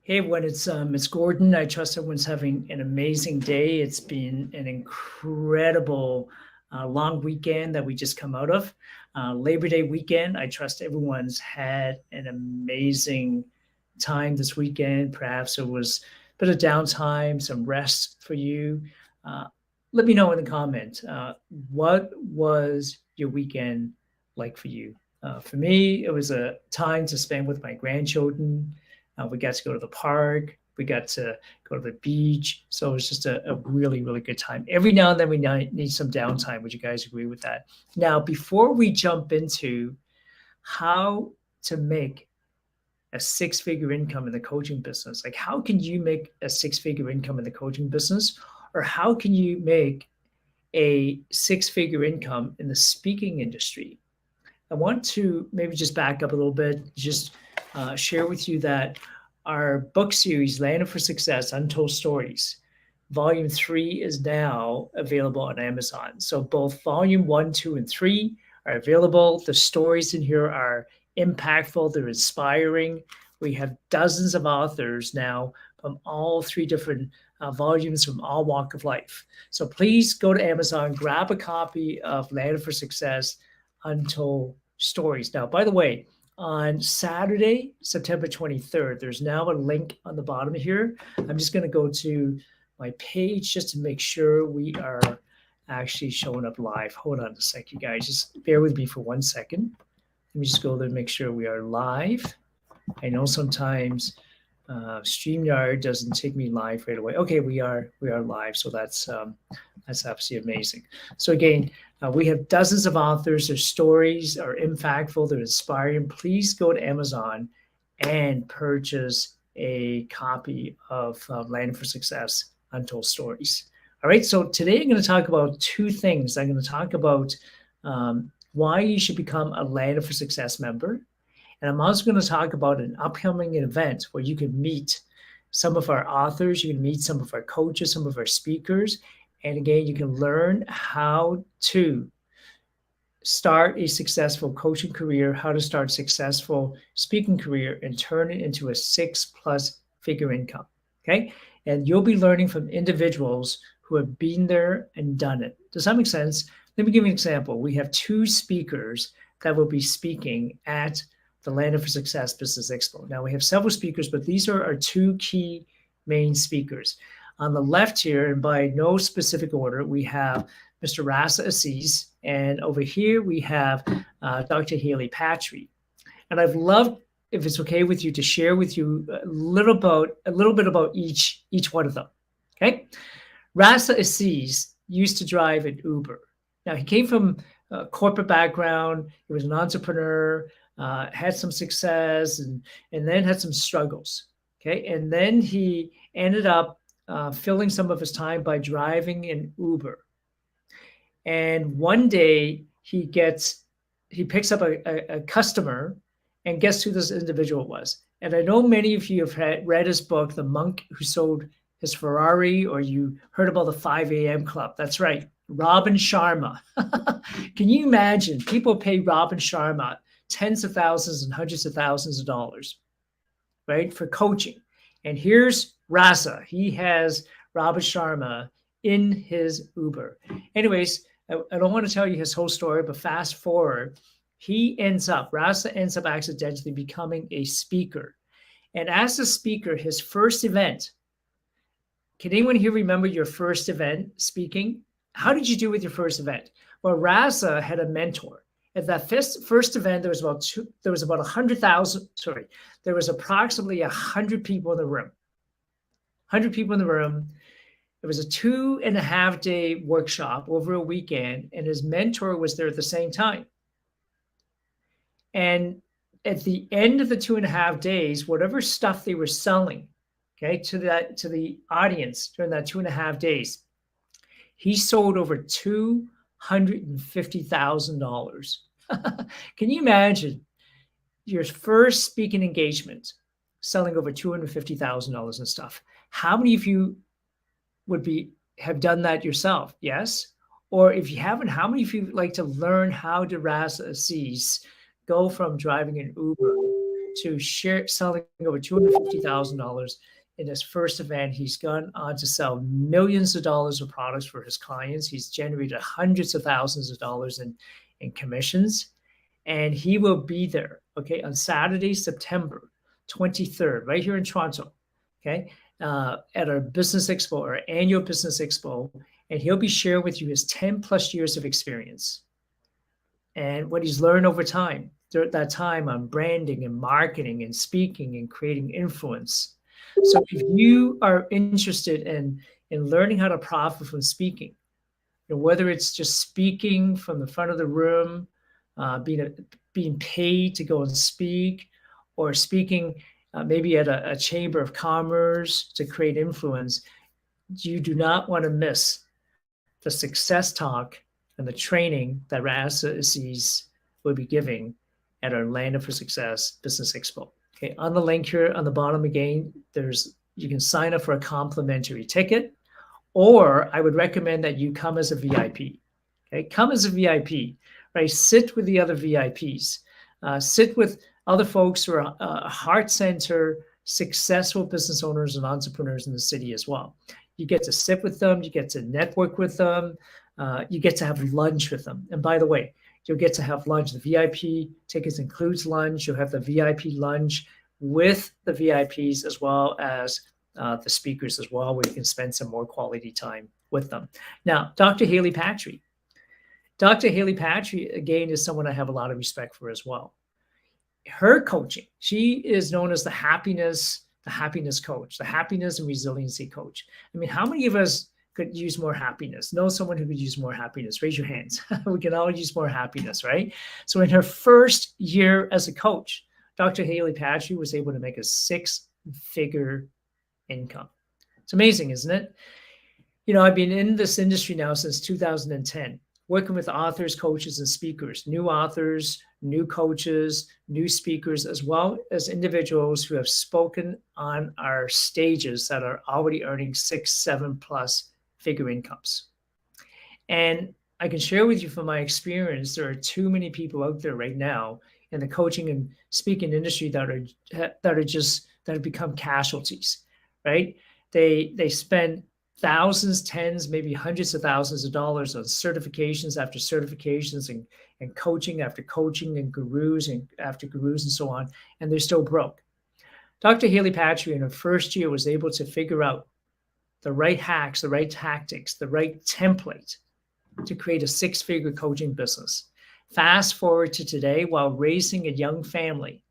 Hey everyone, it's Gordon. I trust everyone's having an amazing day. It's been an incredible long weekend that we just come out of. Labor Day weekend. I trust everyone's had an amazing time this weekend. Perhaps it was a bit of downtime, some rest for you. Uh, Let me know in the comment, what was your weekend like for you? For me, it was a time to spend with my grandchildren. We got to go to the park. We got to go to the beach. So it was just a really, really good time. Every now and then we need some downtime. Would you guys agree with that? Now, before we jump into how to make a six-figure income in the coaching business, like how can you make a six-figure income in the coaching business? Or how can you make a six-figure income in the speaking industry? I want to maybe just back up a little bit, just share with you that our book series, Landed for Success, Untold Stories, Volume 3 is now available on Amazon. So both Volume 1, 2, and 3 are available. The stories in here are impactful, they're inspiring. We have dozens of authors now from all three different volumes from all walk of life. So please go to Amazon, grab a copy of Landed for Success, Untold Stories. Now, by the way, on Saturday, September 23rd, there's now a link on the bottom here. I'm just going to go to my page just to make sure we are actually showing up live. Hold on a sec, you guys. Just bear with me for 1 second. Let me just go there and make sure we are live. I know sometimes StreamYard doesn't take me live right away. Okay, we are live, so that's absolutely amazing. So again, we have dozens of authors. Their stories are impactful, they're inspiring. Please go to Amazon and purchase a copy of Landed for Success, Untold Stories. All right, so today I'm going to talk about two things. I'm going to talk about why you should become a Landed for Success member. And I'm also going to talk about an upcoming event where you can meet some of our authors, you can meet some of our coaches, some of our speakers. And again, you can learn how to start a successful coaching career, how to start a successful speaking career, and turn it into a 6+ figure income. Okay. And you'll be learning from individuals who have been there and done it. Does that make sense? Let me give you an example. We have two speakers that will be speaking at the Landed for Success Business Expo. Now, we have several speakers, but these are our two key main speakers. On the left here, and by no specific order, we have Mr. Rasa Assis, and over here we have Dr. Haley Patry. And I've loved, if it's okay with you, to share with you a little bit about each one of them. Okay, Rasa Assis used to drive an Uber. Now, he came from a corporate background. He was an entrepreneur. Had some success and then had some struggles. Okay. And then he ended up filling some of his time by driving an Uber. And one day he picks up a customer, and guess who this individual was? And I know many of you have read his book, The Monk Who Sold His Ferrari, or you heard about the 5 a.m. Club. That's right. Robin Sharma. Can you imagine? People pay Robin Sharma tens of thousands and hundreds of thousands of dollars, right, for coaching. And here's Rasa. He has Robin Sharma in his Uber. Anyways, I don't want to tell you his whole story, but fast forward, Rasa ends up accidentally becoming a speaker. And as a speaker, his first event, can anyone here remember your first event speaking? How did you do with your first event? Well, Rasa had a mentor. At that first event, there was about 100,000. Sorry, there was approximately 100 people in the room. 100 people in the room. It was a 2.5-day workshop over a weekend, and his mentor was there at the same time. And at the end of the 2.5 days, whatever stuff they were selling, okay, to the audience during that 2.5 days, he sold over $250,000. Can you imagine your first speaking engagement selling over $250,000 in stuff? How many of you have done that yourself? Yes. Or if you haven't, how many of you like to learn how to Rasa Assis go from driving an Uber to selling over $250,000 in his first event. He's gone on to sell millions of dollars of products for his clients. He's generated hundreds of thousands of dollars in commissions. And he will be there, okay, on Saturday, September 23rd, right here in Toronto, okay, at our business expo, our annual business expo. And he'll be sharing with you his 10 plus years of experience and what he's learned over time, during that time on branding and marketing and speaking and creating influence. So if you are interested in learning how to profit from speaking, whether it's just speaking from the front of the room, being paid to go and speak, or speaking maybe at a chamber of commerce to create influence, you do not want to miss the success talk and the training that Razzes will be giving at our Land for Success Business Expo. Okay, on the link here on the bottom again, you can sign up for a complimentary ticket, or I would recommend that you come as a VIP. Okay, come as a VIP, right? Sit with the other VIPs. Sit with other folks who are heart center, successful business owners and entrepreneurs in the city as well. You get to sit with them. You get to network with them. You get to have lunch with them. And by the way, you'll get to have lunch. The VIP tickets includes lunch. You'll have the VIP lunch with the VIPs as well as the speakers as well, where you can spend some more quality time with them. Now, Dr. Haley Patry. Dr. Haley Patry, again, is someone I have a lot of respect for as well. Her coaching, she is known as the happiness coach, the happiness and resiliency coach. I mean, how many of us could use more happiness? Know someone who could use more happiness? Raise your hands. We can all use more happiness, right? So in her first year as a coach, Dr. Haley Patry was able to make a 6-figure income. It's amazing, isn't it? I've been in this industry now since 2010, working with authors, coaches, and speakers, new authors, new coaches, new speakers, as well as individuals who have spoken on our stages that are already earning 6, 7+ figure incomes. And I can share with you from my experience, there are too many people out there right now in the coaching and speaking industry that have become casualties, right? They spend thousands, tens, maybe hundreds of thousands of dollars on certifications after certifications and coaching after coaching and gurus and after gurus and so on, and they're still broke. Dr. Haley Patry in her first year was able to figure out the right hacks, the right tactics, the right template to create a 6-figure coaching business. Fast forward to today, while raising a young family,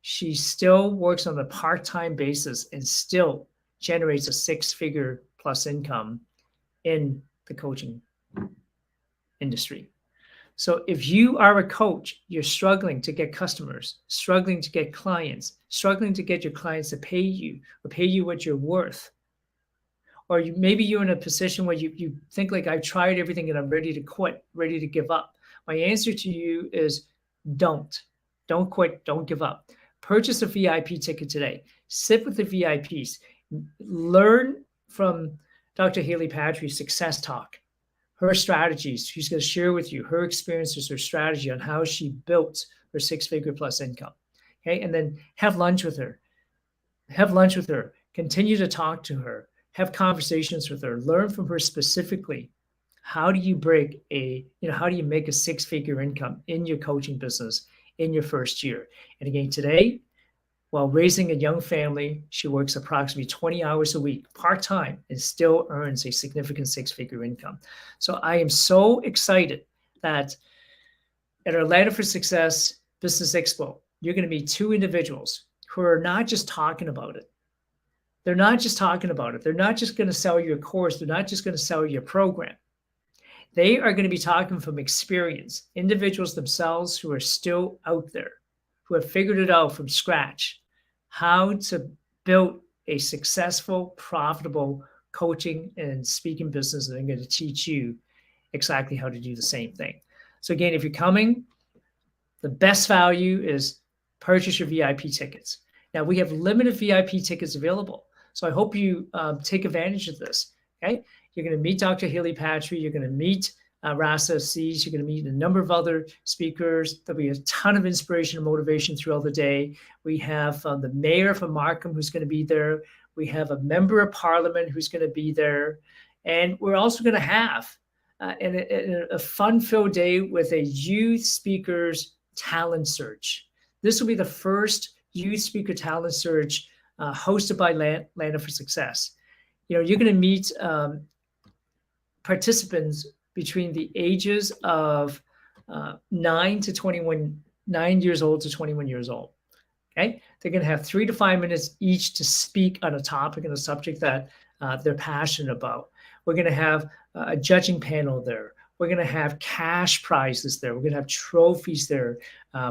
she still works on a part-time basis and still generates a 6-figure plus income in the coaching industry. So if you are a coach, you're struggling to get customers, struggling to get clients, struggling to get your clients to pay you or pay you what you're worth, or maybe you're in a position where you think like, I've tried everything and I'm ready to quit, ready to give up. My answer to you is don't quit, don't give up. Purchase a VIP ticket today. Sit with the VIPs. Learn from Dr. Haley Patry's success talk, her strategies. She's going to share with you her experiences, her strategy on how she built her 6-figure plus income. Okay. And then have lunch with her. Continue to talk to her. Have conversations with her. Learn from her specifically. How do you make a 6-figure income in your coaching business in your first year? And again, today, while raising a young family, she works approximately 20 hours a week, part-time, and still earns a significant 6-figure income. So I am so excited that at our Ladder for Success Business Expo, you're going to meet 2 individuals who are not just talking about it. They're not just talking about it. They're not just going to sell your course. They're not just going to sell your program. They are going to be talking from experience, individuals themselves who are still out there, who have figured it out from scratch, how to build a successful, profitable coaching and speaking business. And I'm going to teach you exactly how to do the same thing. So again, if you're coming, the best value is purchase your VIP tickets. Now we have limited VIP tickets available. So I hope you take advantage of this. Okay. You're going to meet Dr. Haley Patry. You're going to meet Rasa sees. You're going to meet a number of other speakers. There'll be a ton of inspiration and motivation throughout the day. We have the mayor from Markham who's going to be there. We have a member of parliament who's going to be there. And we're also going to have a fun-filled day with a youth speakers talent search. This will be the first youth speaker talent search hosted by Lander for Success. You're going to meet participants between the ages of 9 years old to 21 years old. Okay, they're going to have 3 to 5 minutes each to speak on a topic and a subject that they're passionate about. We're going to have a judging panel there. We're going to have cash prizes there. We're going to have trophies there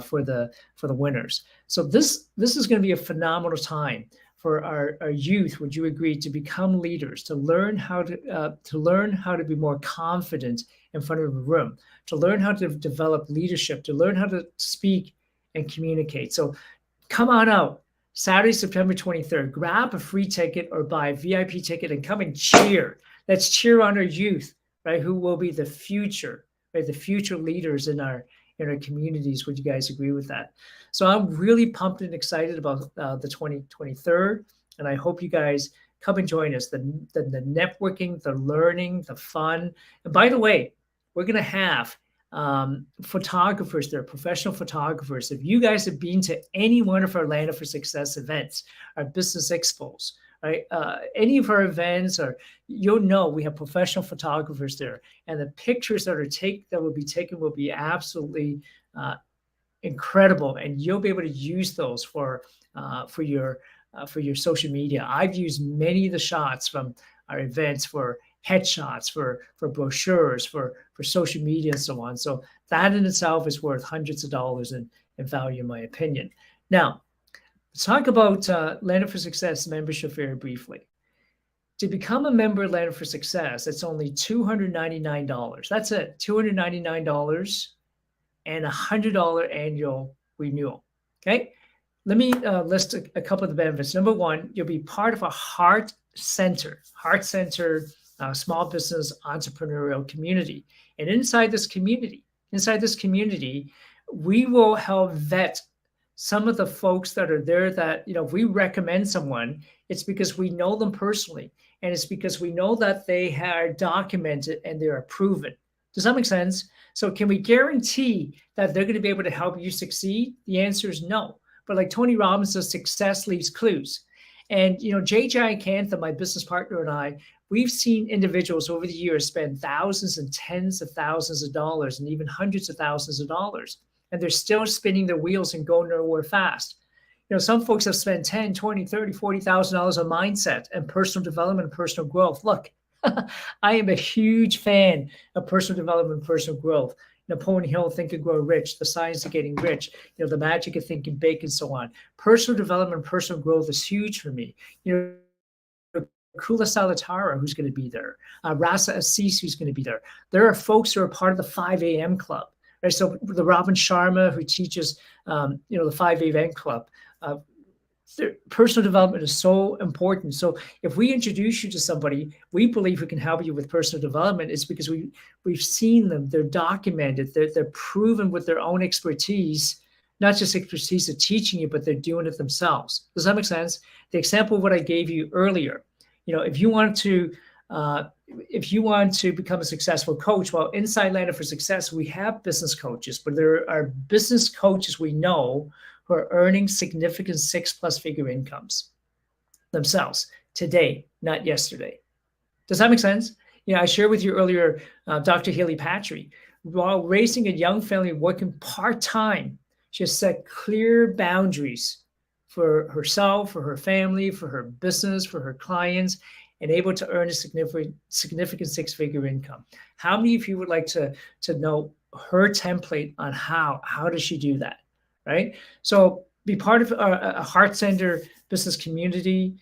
for the winners. So this is going to be a phenomenal time for our youth. Would you agree, to become leaders, to learn how to be more confident in front of a room, to learn how to develop leadership, to learn how to speak and communicate. So come on out Saturday, September 23rd. Grab a free ticket or buy a VIP ticket and come and cheer. Let's cheer on our youth, right? Who will be the future, right? The future leaders in our communities. Would you guys agree with that? So I'm really pumped and excited about the 23rd, and I hope you guys come and join us. The networking, the learning, the fun. And by the way, we're going to have photographers there, professional photographers. If you guys have been to any one of our Lander for Success events, our business expos, right? Any of our events, or you'll know we have professional photographers there, and the pictures that will be taken will be absolutely incredible, and you'll be able to use those for your social media. I've used many of the shots from our events for headshots, for brochures, for social media, and so on. So that in itself is worth hundreds of dollars in value, in my opinion. Now, let's talk about Lander for Success membership very briefly. To become a member of Lander for Success, it's only $299. That's it, $299 and $100 annual renewal. Okay, let me list a couple of the benefits. Number one, you'll be part of a heart-centered small business entrepreneurial community. And inside this community, we will help vet some of the folks that are there that, if we recommend someone, it's because we know them personally. And it's because we know that they are documented and they are proven. Does that make sense? So can we guarantee that they're going to be able to help you succeed? The answer is no. But like Tony Robbins says, success leaves clues. And, Jay Giancantha, my business partner, and I, we've seen individuals over the years spend thousands and tens of thousands of dollars and even hundreds of thousands of dollars, and they're still spinning their wheels and going nowhere fast. Some folks have spent $10, $20, $30, $40,000 on mindset and personal development and personal growth. Look, I am a huge fan of personal development and personal growth. Napoleon Hill, Think and Grow Rich, The Science of Getting Rich, the Magic of Thinking Big, and so on. Personal development and personal growth is huge for me. Kula Salatara, who's going to be there, Rasa Assis, who's going to be there. There are folks who are part of the 5 a.m. club, right? So the Robin Sharma, who teaches, the 5 a.m. club. Personal development is so important. So if we introduce you to somebody, we believe who can help you with personal development, it's because we've seen them. They're documented. They're proven with their own expertise, not just expertise of teaching you, but they're doing it themselves. Does that make sense? The example of what I gave you earlier, if you want to become a successful coach, well, inside Lander for Success, we have business coaches, but there are business coaches we know who are earning significant 6+ figure incomes themselves today, not yesterday. Does that make sense? I shared with you earlier, Dr. Haley Patry, while raising a young family, working part-time, she has set clear boundaries for herself, for her family, for her business, for her clients, and able to earn a significant 6-figure income. How many of you would like to know her template on how does she do that? Right? So be part of a heart-centered business community.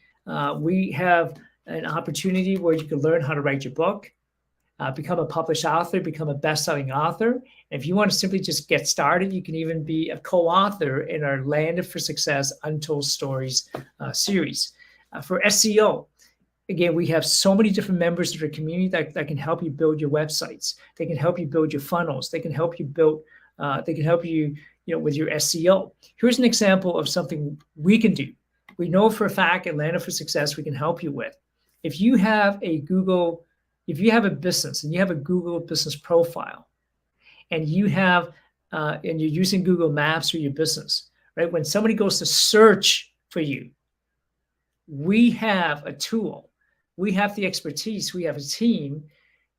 We have an opportunity where you can learn how to write your book, become a published author, become a best-selling author. And if you want to simply just get started, you can even be a co-author in our Lander for Success Untold Stories series. For SEO, again, we have so many different members of our community that can help you build your websites. They can help you build your funnels. They can help you build, they can help you, with your SEO. Here's an example of something we can do. We know for a fact Atlanta for Success we can help you with. If you have a business and you have a Google business profile, and you have, and you're using Google Maps for your business, right? When somebody goes to search for you, we have a tool, we have the expertise, we have a team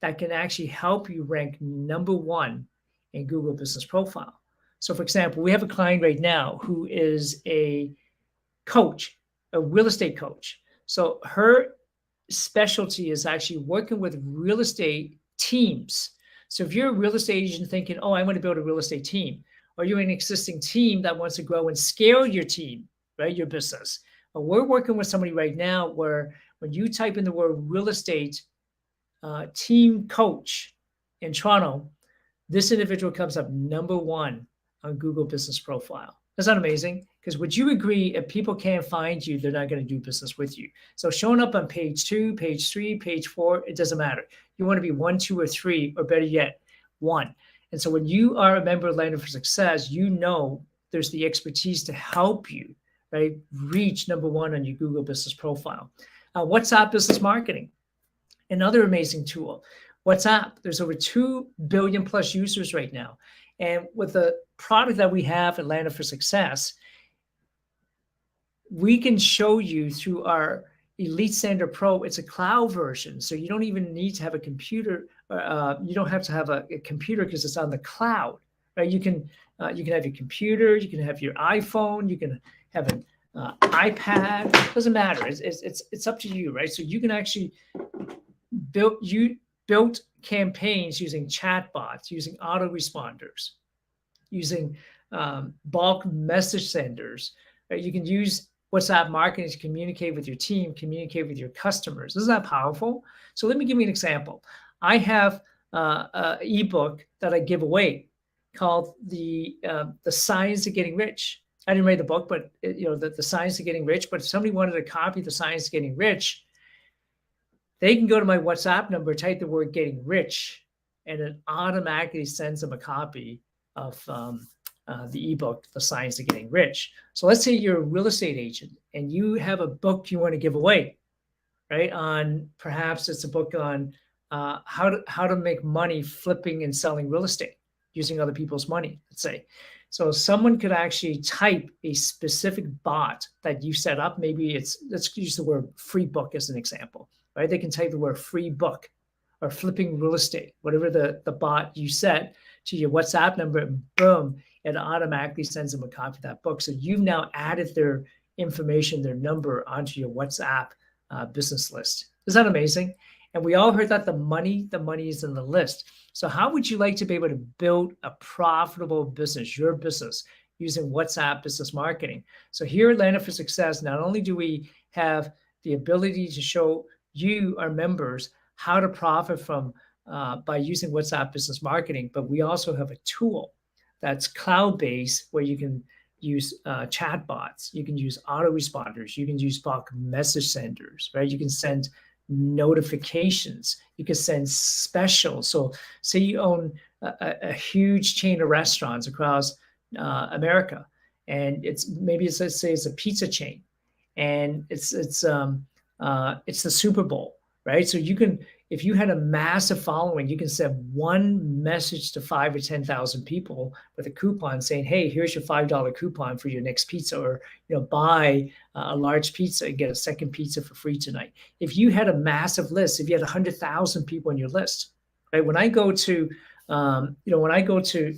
that can actually help you rank #1 in Google Business Profile. So for example, we have a client right now who is a coach, a real estate coach. So her specialty is actually working with real estate teams. So if you're a real estate agent thinking, oh, I want to build a real estate team, or you're an existing team that wants to grow and scale your team, right, your business. But we're working with somebody right now where when you type in the word real estate team coach in Toronto, this individual comes up #1 on Google Business Profile. That's not amazing? Because would you agree if people can't find you, they're not going to do business with you? So showing up on page 2, page 3, page 4, it doesn't matter. You want to be 1, 2, or 3, or better yet, 1. And so when you are a member of Atlanta for Success, you know there's the expertise to help you, right, reach #1 on your Google Business Profile. WhatsApp Business Marketing, another amazing tool. WhatsApp, there's over 2 billion plus users right now. And with the product that we have, Atlanta for Success, we can show you through our Elite Standard Pro. It's a cloud version, so you don't even need to have a computer. You don't have to have a computer because it's on the cloud, right? You can have your computer, you can have your iPhone, you can have an iPad. Doesn't matter. It's up to you, right? So you can actually build campaigns using chatbots, using autoresponders, using bulk message senders. You can use WhatsApp marketing to communicate with your team, communicate with your customers. Isn't that powerful? So let me give you an example. I have an ebook that I give away called the Science of Getting Rich. I didn't write the book, but the Science of Getting Rich. But if somebody wanted a copy of the Science of Getting Rich, they can go to my WhatsApp number, type the word "getting rich," and it automatically sends them a copy of the ebook, The Science of Getting Rich. So let's say you're a real estate agent and you have a book you want to give away, right? Perhaps it's a book on how to make money flipping and selling real estate using other people's money, let's say. So someone could actually type a specific bot that you set up. Maybe let's use the word free book as an example, right? They can type the word free book or flipping real estate, whatever the bot you set to your WhatsApp number, and boom, it automatically sends them a copy of that book. So you've now added their information, their number onto your WhatsApp business list. Isn't that amazing? And we all heard that the money is in the list. So how would you like to be able to build a profitable business, your business, using WhatsApp business marketing? So here at Atlanta for Success, not only do we have the ability to show you, our members, how to profit from by using WhatsApp business marketing, but we also have a tool that's cloud-based where you can use chatbots, you can use autoresponders, you can use bulk message senders, right? You can send notifications, you can send specials. So say you own a huge chain of restaurants across America, and let's say it's a pizza chain, and it's the Super Bowl, right? So you can, if you had a massive following, you can send one message to 5,000 or 10,000 people with a coupon saying, hey, here's your $5 coupon for your next pizza, or buy a large pizza and get a second pizza for free tonight. If you had a massive list, if you had 100,000 people on your list, right? When I go to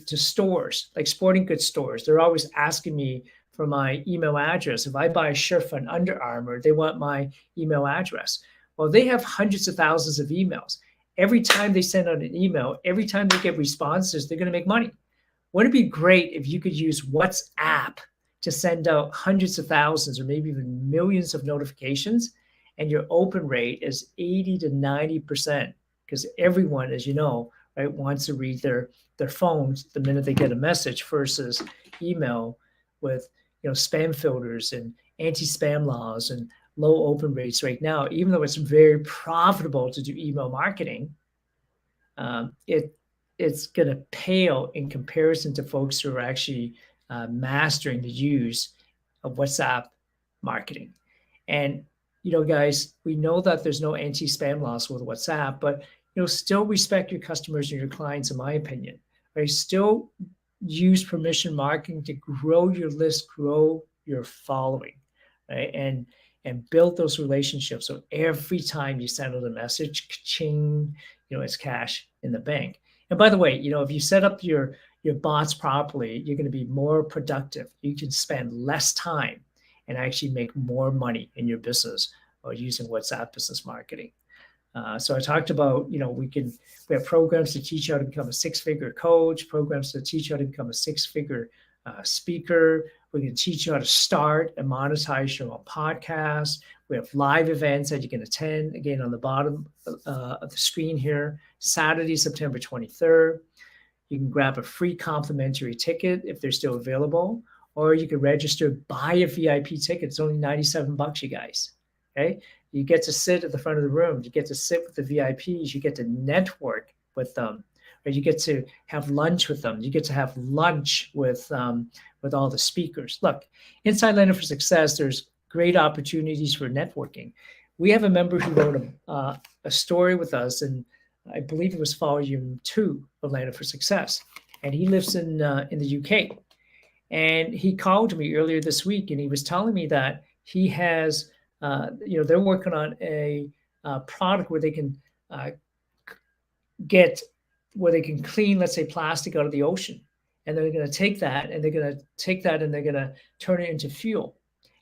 stores, like sporting goods stores, they're always asking me for my email address. If I buy a shirt from Under Armour, they want my email address. Well, they have hundreds of thousands of emails. Every time they send out an email, every time they get responses, they're going to make money. Wouldn't it be great if you could use WhatsApp to send out hundreds of thousands or maybe even millions of notifications, and your open rate is 80 to 90%? Because everyone, as you know, right, wants to read their phones the minute they get a message versus email with spam filters and anti-spam laws and low open rates right now, even though it's very profitable to do email marketing, it's going to pale in comparison to folks who are actually mastering the use of WhatsApp marketing. And guys, we know that there's no anti-spam laws with WhatsApp, but still respect your customers and your clients, in my opinion. Right? Still use permission marketing to grow your list, grow your following, right? And build those relationships. So every time you send out a message, ching, it's cash in the bank. And by the way, if you set up your bots properly, you're going to be more productive. You can spend less time and actually make more money in your business or using WhatsApp business marketing. So I talked about, we have programs to teach you how to become a six-figure coach, programs to teach you how to become a six-figure speaker. We can teach you how to start and monetize your own podcast. We have live events that you can attend, again, on the bottom of the screen here, Saturday, September 23rd. You can grab a free complimentary ticket if they're still available, or you can register, buy a VIP ticket. It's only $97, you guys, okay? You get to sit at the front of the room. You get to sit with the VIPs. You get to network with them, or you get to have lunch with them. You get to have lunch with all the speakers. Look, inside Landing for Success, there's great opportunities for networking. We have a member who wrote a story with us, and I believe it was volume 2 of Landing for Success, and he lives in the UK. And he called me earlier this week, and he was telling me that he has, they're working on a product where they can clean, let's say, plastic out of the ocean. And they're going to take that and they're going to turn it into fuel.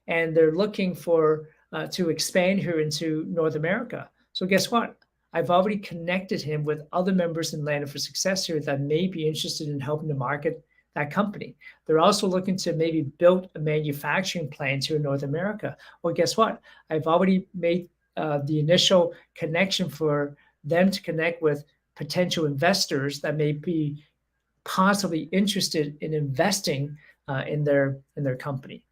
And they're looking for to expand here into North America. So guess what? I've already connected him with other members in Landing for Success here that may be interested in helping to market that company. They're also looking to maybe build a manufacturing plant here in North America. Well, guess what? I've already made the initial connection for them to connect with potential investors that may be possibly interested in investing in their company.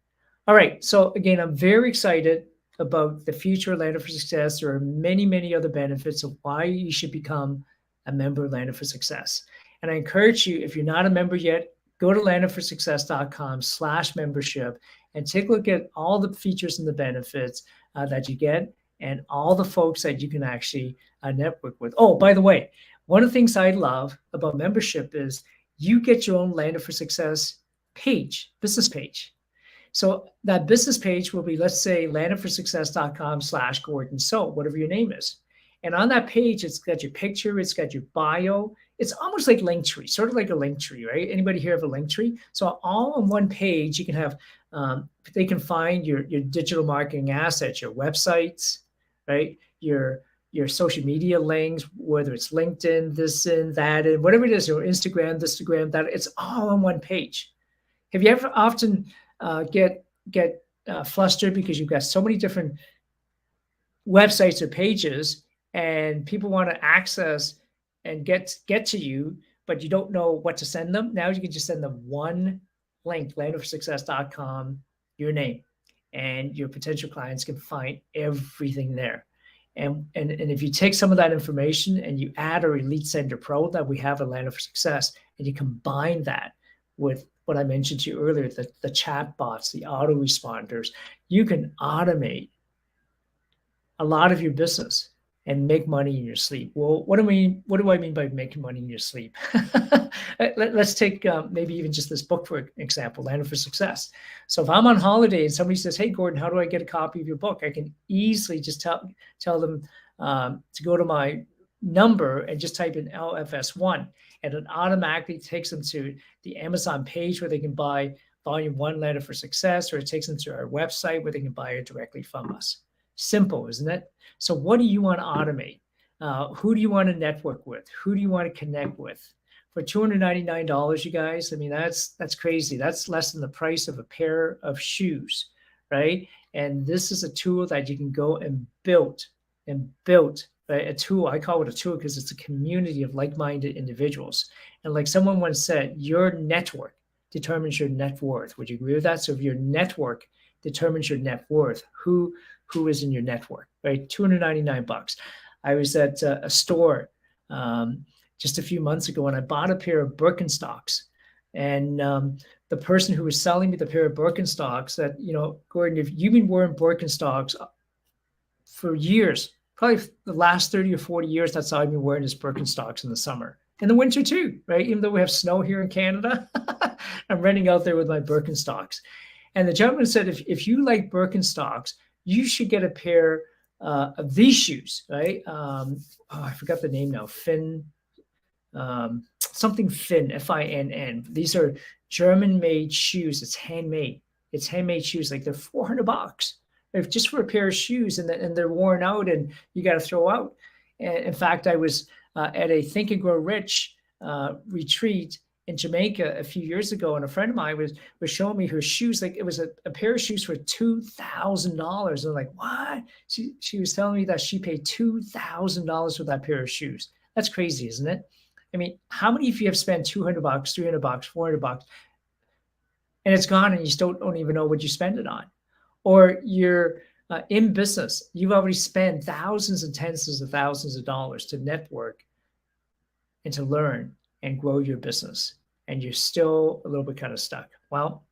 All right. So again, I'm very excited about the future of Landing for Success. There are many, many other benefits of why you should become a member of Landing for Success. And I encourage you, if you're not a member yet, go to landingforsuccess.com/membership and take a look at all the features and the benefits that you get and all the folks that you can actually network with. Oh, by the way, one of the things I love about membership is you get your own Landing for Success page, business page. So that business page will be, let's say, landingforsuccess.com/Gordon So, whatever your name is. And on that page, it's got your picture, it's got your bio. It's almost like Linktree, sort of like a Linktree, right? Anybody here have a Linktree? So all on one page, you can have, they can find your digital marketing assets, your websites, right? Your social media links, whether it's LinkedIn, this and that, and whatever it is, or Instagram, that, it's all on one page. Have you ever often get flustered because you've got so many different websites or pages and people want to access and get to you, but you don't know what to send them? Now you can just send them one link, landingforsuccess.com, your name, and your potential clients can find everything there. And if you take some of that information and you add our Elite Sender Pro that we have at Landing for Success, and you combine that with what I mentioned to you earlier, the chat bots, the autoresponders, you can automate a lot of your business and make money in your sleep. Well, what do I mean by making money in your sleep? Let's take maybe even just this book, for example, Landing for Success. So if I'm on holiday and somebody says, hey, Gordon, how do I get a copy of your book? I can easily just tell them to go to my number and just type in LFS1, and it automatically takes them to the Amazon page where they can buy Volume 1 Landing for Success, or it takes them to our website where they can buy it directly from us. Simple, isn't it? So what do you want to automate? Who do you want to network with? Who do you want to connect with? For $299, you guys, I mean, that's crazy. That's less than the price of a pair of shoes, right? And this is a tool that you can go and build, right? A tool, I call it a tool because it's a community of like-minded individuals. And like someone once said, your network determines your net worth. Would you agree with that? So if your network determines your net worth. Who is in your network, right? $299. I was at a store just a few months ago, and I bought a pair of Birkenstocks. And the person who was selling me the pair of Birkenstocks said, Gordon, if you've been wearing Birkenstocks for years, probably the last 30 or 40 years, that's how I've been wearing his Birkenstocks in the summer. In the winter too, right? Even though we have snow here in Canada, I'm running out there with my Birkenstocks. And the gentleman said, if you like Birkenstocks, you should get a pair of these shoes, right? I forgot the name now. Something Finn, Finn. These are German-made shoes. It's handmade. It's handmade shoes. Like they're $400 just for a pair of shoes, and they're worn out, and you got to throw out. And in fact, I was at a Think and Grow Rich retreat in Jamaica a few years ago, and a friend of mine was showing me her shoes. Like it was a pair of shoes for $2,000. I'm like, what? She was telling me that she paid $2,000 for that pair of shoes. That's crazy, isn't it? I mean, how many of you have spent $200, $300, $400, and it's gone, and you still don't even know what you spend it on? Or you're in business, you've already spent thousands and tens of thousands of dollars to network and to learn and grow your business, and you're still a little bit kind of stuck. Well,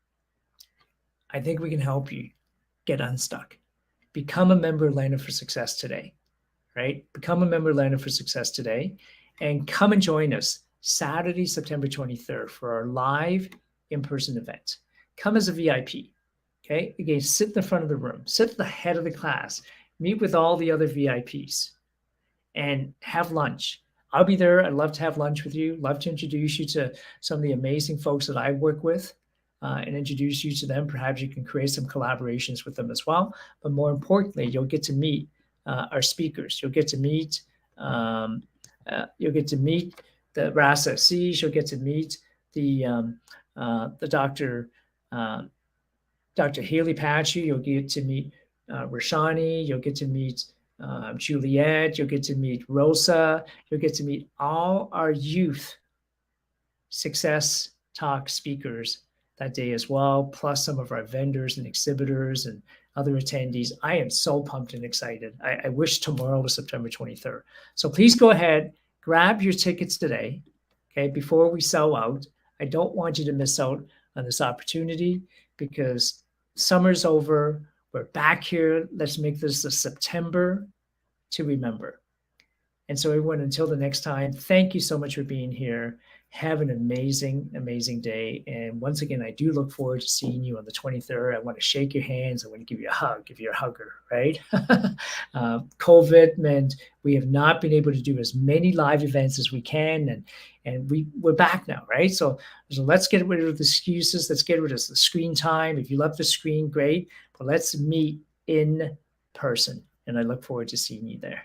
I think we can help you get unstuck. Become a member of Learning for Success today, right? Become a member of Learning for Success today, and come and join us Saturday, September 23rd for our live in-person event. Come as a VIP, okay? Again, sit in the front of the room, sit at the head of the class, meet with all the other VIPs, and have lunch. I'll be there. I'd love to have lunch with you. Love to introduce you to some of the amazing folks that I work with and introduce you to them. Perhaps you can create some collaborations with them as well. But more importantly, you'll get to meet our speakers. You'll get to meet the RAS FCs. You'll get to meet the Dr. Haley Patchy. You'll get to meet Rashani. You'll get to meet Juliet. You'll get to meet Rosa. You'll get to meet all our youth success talk speakers that day as well, plus some of our vendors and exhibitors and other attendees. I am so pumped and excited. I wish tomorrow was September 23rd. So please go ahead, grab your tickets today, okay, before we sell out. I don't want you to miss out on this opportunity because summer's over. We're back here. Let's make this a September to remember. And so everyone, until the next time, thank you so much for being here. Have an amazing, amazing day. And once again, I do look forward to seeing you on the 23rd. I want to shake your hands. I want to give you a hug, give you a hugger, right? COVID meant we have not been able to do as many live events as we can. And we're back now, right? So let's get rid of the excuses. Let's get rid of the screen time. If you love the screen, great. But let's meet in person. And I look forward to seeing you there.